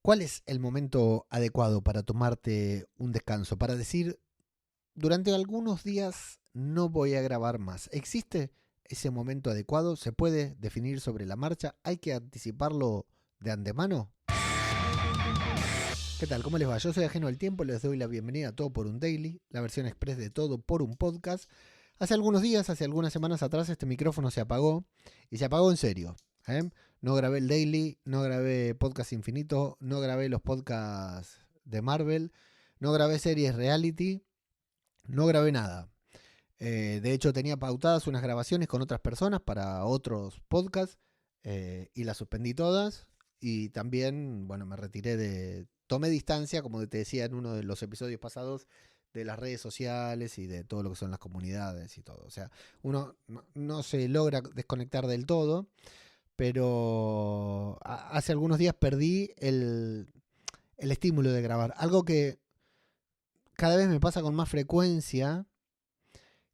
¿Cuál es el momento adecuado para tomarte un descanso? Para decir, durante algunos días no voy a grabar más. ¿Existe ese momento adecuado? ¿Se puede definir sobre la marcha? ¿Hay que anticiparlo de antemano? ¿Qué tal? ¿Cómo les va? Yo soy Ajeno al Tiempo, les doy la bienvenida a Todo por un Daily, la versión express de Todo por un Podcast. Hace algunos días, hace algunas semanas atrás, este micrófono se apagó, y se apagó en serio. ¿eh? No grabé el Daily, no grabé Podcast Infinito, no grabé los podcasts de Marvel, no grabé series reality, no grabé nada. De hecho, tenía pautadas unas grabaciones con otras personas para otros podcasts y las suspendí todas. Y también, bueno, me retiré de... Tomé distancia, como te decía en uno de los episodios pasados, de las redes sociales y de todo lo que son las comunidades y todo. O sea, uno no se logra desconectar del todo, pero hace algunos días perdí el estímulo de grabar. Algo que cada vez me pasa con más frecuencia,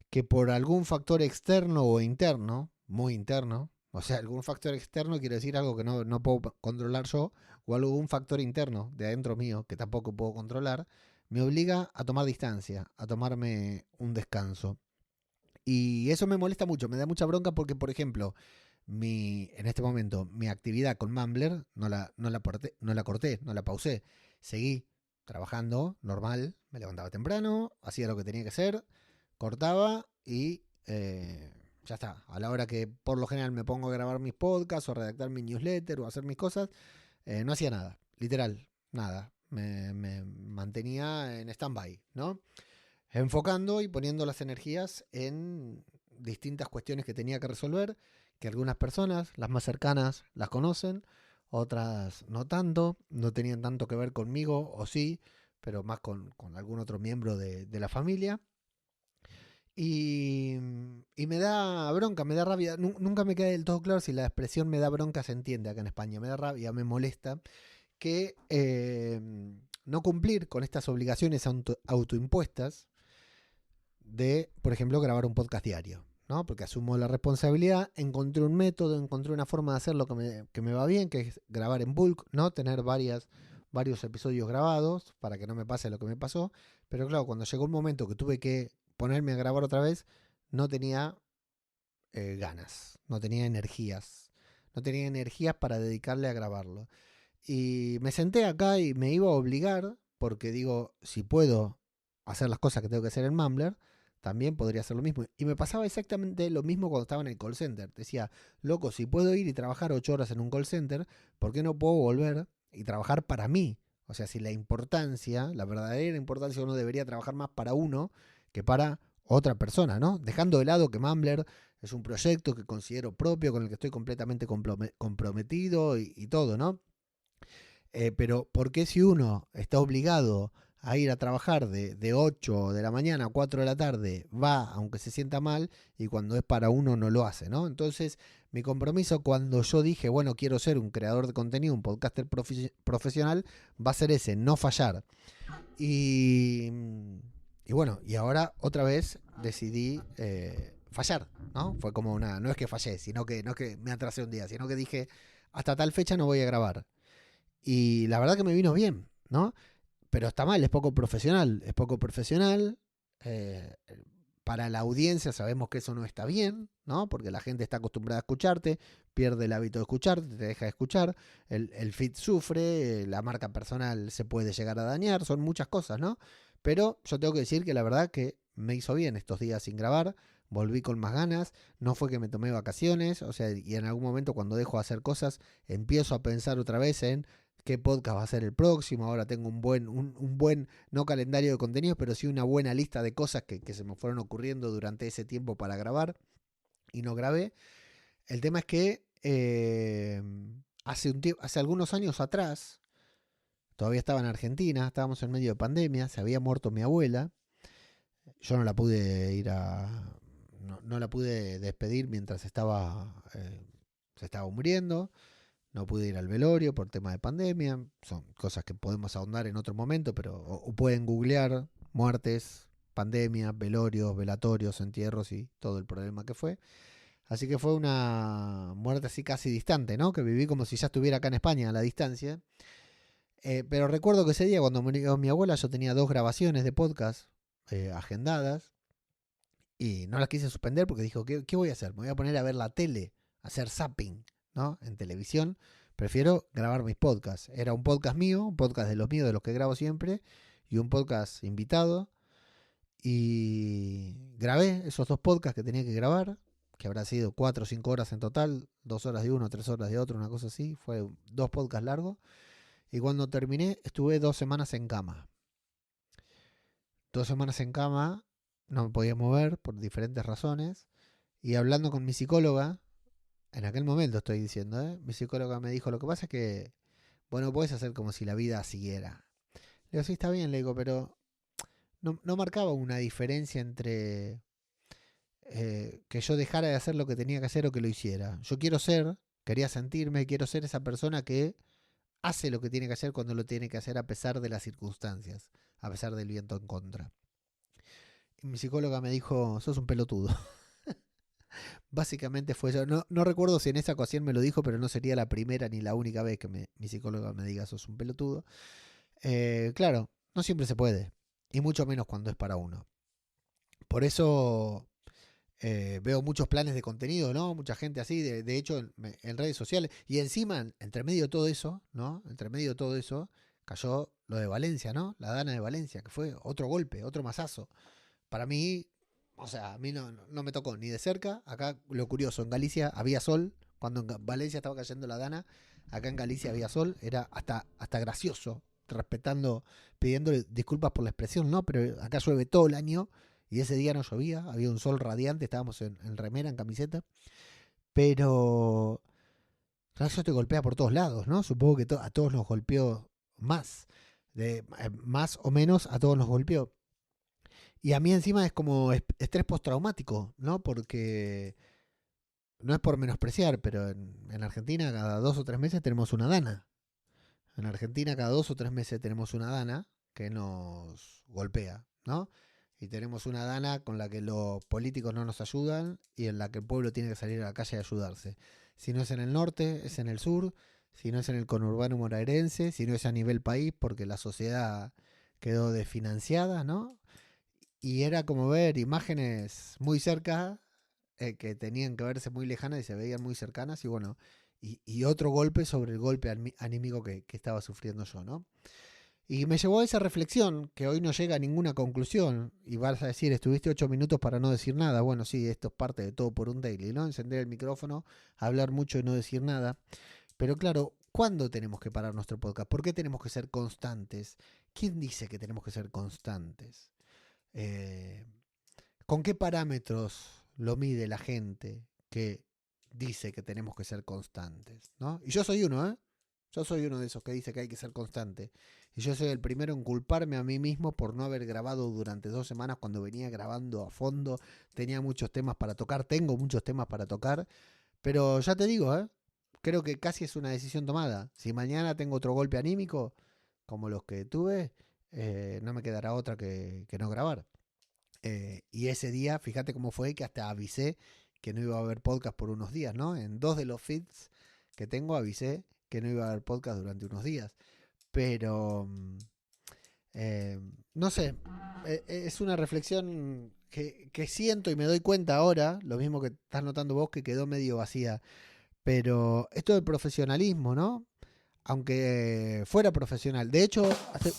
que por algún factor externo o interno, muy interno, o sea, algún factor externo quiere decir algo que no puedo controlar yo, o algún factor interno de adentro mío que tampoco puedo controlar, me obliga a tomar distancia, a tomarme un descanso. Y eso me molesta mucho, me da mucha bronca porque, por ejemplo, en este momento, mi actividad con Mumbler no la corté, seguí trabajando normal, me levantaba temprano, hacía lo que tenía que hacer, cortaba y ya está. A la hora que por lo general me pongo a grabar mis podcasts o redactar mi newsletter o hacer mis cosas, no hacía nada, literal, nada. Me mantenía en stand-by, ¿no? Enfocando y poniendo las energías en distintas cuestiones que tenía que resolver, que algunas personas, las más cercanas, las conocen, otras no tanto, no tenían tanto que ver conmigo, o sí, pero más con algún otro miembro de la familia. Y, y me da bronca, me da rabia. Nunca me queda del todo claro si la expresión me da bronca se entiende acá en España. Me da rabia, me molesta que no cumplir con estas obligaciones autoimpuestas de, por ejemplo, grabar un podcast diario, ¿no? Porque asumo la responsabilidad, encontré un método, encontré una forma de hacer lo que me va bien, que es grabar en bulk, ¿no? Tener varios episodios grabados para que no me pase lo que me pasó. Pero claro, cuando llegó un momento que tuve que ponerme a grabar otra vez, no tenía ganas, no tenía energías. No tenía energías para dedicarle a grabarlo. Y me senté acá y me iba a obligar, porque digo, si puedo hacer las cosas que tengo que hacer en Mumbler, también podría hacer lo mismo. Y me pasaba exactamente lo mismo cuando estaba en el call center. Decía, loco, si puedo ir y trabajar 8 horas en un call center, ¿por qué no puedo volver y trabajar para mí? O sea, si la importancia, la verdadera importancia, uno debería trabajar más para uno que para otra persona, ¿no? Dejando de lado que Mumbler es un proyecto que considero propio, con el que estoy completamente comprometido y todo, ¿no? Pero ¿por qué si uno está obligado a ir a trabajar de 8 de la mañana a 4 de la tarde, va aunque se sienta mal, y cuando es para uno no lo hace, ¿no? Entonces, mi compromiso cuando yo dije, bueno, quiero ser un creador de contenido, un podcaster profesional, va a ser ese, no fallar. Y, y bueno, y ahora otra vez decidí fallar, ¿no? Fue como una, no es que fallé, sino que no es que me atrasé un día, sino que dije, hasta tal fecha no voy a grabar. Y la verdad que me vino bien, ¿no? Pero está mal, es poco profesional. Es poco profesional. eh, para la audiencia sabemos que eso no está bien, ¿no? Porque la gente está acostumbrada a escucharte, pierde el hábito de escucharte, te deja de escuchar, el feed sufre, la marca personal se puede llegar a dañar, son muchas cosas, ¿no? Pero yo tengo que decir que la verdad que me hizo bien estos días sin grabar, volví con más ganas, no fue que me tomé vacaciones, o sea, y en algún momento cuando dejo de hacer cosas, empiezo a pensar otra vez en qué podcast va a ser el próximo. Ahora tengo un buen, no calendario de contenidos, pero sí una buena lista de cosas que se me fueron ocurriendo durante ese tiempo para grabar y no grabé. El tema es que hace algunos años atrás, todavía estaba en Argentina, estábamos en medio de pandemia, se había muerto mi abuela. Yo no la pude ir a... No la pude despedir mientras se estaba muriendo. No pude ir al velorio por tema de pandemia. Son cosas que podemos ahondar en otro momento, pero o pueden googlear muertes, pandemia, velorios, velatorios, entierros y todo el problema que fue. Así que fue una muerte así casi distante, ¿no? Que viví como si ya estuviera acá en España a la distancia. Pero recuerdo que ese día cuando murió mi abuela yo tenía 2 grabaciones de podcast agendadas y no las quise suspender porque dijo, ¿qué voy a hacer? Me voy a poner a ver la tele, a hacer zapping, ¿no? En televisión. Prefiero grabar mis podcasts. Era un podcast mío, un podcast de los míos, de los que grabo siempre, y un podcast invitado. Y grabé esos 2 podcasts que tenía que grabar, que habrá sido 4 o 5 horas en total, 2 horas de uno, 3 horas de otro, una cosa así. Fue 2 podcasts largos. Y cuando terminé, estuve 2 semanas en cama. 2 semanas en cama, no me podía mover por diferentes razones. Y hablando con mi psicóloga, en aquel momento estoy diciendo, mi psicóloga me dijo, lo que pasa es que, bueno, puedes hacer como si la vida siguiera. Le digo, sí, está bien, le digo, pero no marcaba una diferencia entre que yo dejara de hacer lo que tenía que hacer o que lo hiciera. Yo quería sentirme, quiero ser esa persona que hace lo que tiene que hacer cuando lo tiene que hacer a pesar de las circunstancias, a pesar del viento en contra. Y mi psicóloga me dijo, sos un pelotudo. Básicamente fue eso. No recuerdo si en esa ocasión me lo dijo, pero no sería la primera ni la única vez que mi psicóloga me diga, sos un pelotudo. Claro, no siempre se puede, y mucho menos cuando es para uno. Por eso veo muchos planes de contenido, ¿no? Mucha gente así, de hecho, en redes sociales. Y encima, entre medio de todo eso, ¿no? Entre medio de todo eso, cayó lo de Valencia, ¿no? La Dana de Valencia, que fue otro golpe, otro mazazo. Para mí, o sea, a mí no me tocó ni de cerca. Acá, lo curioso, en Galicia había sol. Cuando en Valencia estaba cayendo la Dana, acá en Galicia había sol. Era hasta gracioso, pidiéndole disculpas por la expresión, ¿no? Pero acá llueve todo el año. Y ese día no llovía, había un sol radiante, estábamos en remera, en camiseta. Pero eso te golpea por todos lados, ¿no? Supongo que a todos nos golpeó más. Más o menos a todos nos golpeó. Y a mí encima es como estrés postraumático, ¿no? Porque no es por menospreciar, pero en Argentina cada 2 o 3 meses tenemos una dana. En Argentina cada 2 o 3 meses tenemos una dana que nos golpea, ¿no? Y tenemos una dana con la que los políticos no nos ayudan y en la que el pueblo tiene que salir a la calle a ayudarse. Si no es en el norte, es en el sur. Si no es en el conurbano bonaerense, si no es a nivel país, porque la sociedad quedó desfinanciada, ¿no? Y era como ver imágenes muy cerca, que tenían que verse muy lejanas y se veían muy cercanas. Y bueno, y otro golpe sobre el golpe anímico que estaba sufriendo yo, ¿no? Y me llevó a esa reflexión, que hoy no llega a ninguna conclusión. Y vas a decir, estuviste 8 minutos para no decir nada. Bueno, sí, esto es parte de todo por un daily, ¿no? Encender el micrófono, hablar mucho y no decir nada. Pero claro, ¿cuándo tenemos que parar nuestro podcast? ¿Por qué tenemos que ser constantes? ¿Quién dice que tenemos que ser constantes? ¿Con qué parámetros lo mide la gente que dice que tenemos que ser constantes, ¿no? Y yo soy uno, ¿eh? Yo soy uno de esos que dice que hay que ser constante. Y yo soy el primero en culparme a mí mismo por no haber grabado durante 2 semanas cuando venía grabando a fondo. Tenía muchos temas para tocar, tengo muchos temas para tocar. Pero ya te digo, creo que casi es una decisión tomada. Si mañana tengo otro golpe anímico, como los que tuve, no me quedará otra que no grabar. Y ese día, fíjate cómo fue que hasta avisé que no iba a haber podcast por unos días, ¿no? En 2 de los feeds que tengo avisé que no iba a haber podcast durante unos días. Pero, no sé, es una reflexión que siento y me doy cuenta ahora, lo mismo que estás notando vos, que quedó medio vacía. Pero esto del profesionalismo, ¿no? Aunque fuera profesional. De hecho,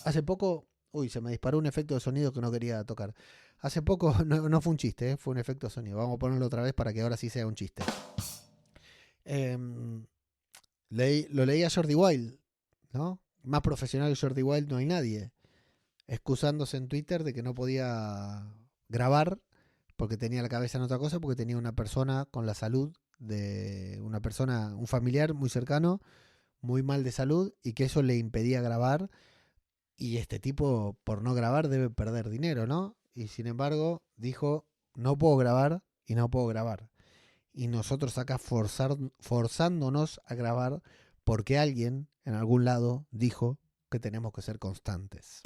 hace poco... Uy, se me disparó un efecto de sonido que no quería tocar. Hace poco, no fue un chiste, fue un efecto de sonido. Vamos a ponerlo otra vez para que ahora sí sea un chiste. Em, lo leí a Jordi Wild, ¿no? Más profesional que Jordi Wild no hay nadie. Excusándose en Twitter de que no podía grabar porque tenía la cabeza en otra cosa, porque tenía una persona con la salud de una persona, un familiar muy cercano, muy mal de salud, y que eso le impedía grabar. Y este tipo, por no grabar, debe perder dinero, ¿no? Y sin embargo, dijo, no puedo grabar y no puedo grabar. Y nosotros acá forzándonos a grabar porque alguien en algún lado dijo que tenemos que ser constantes.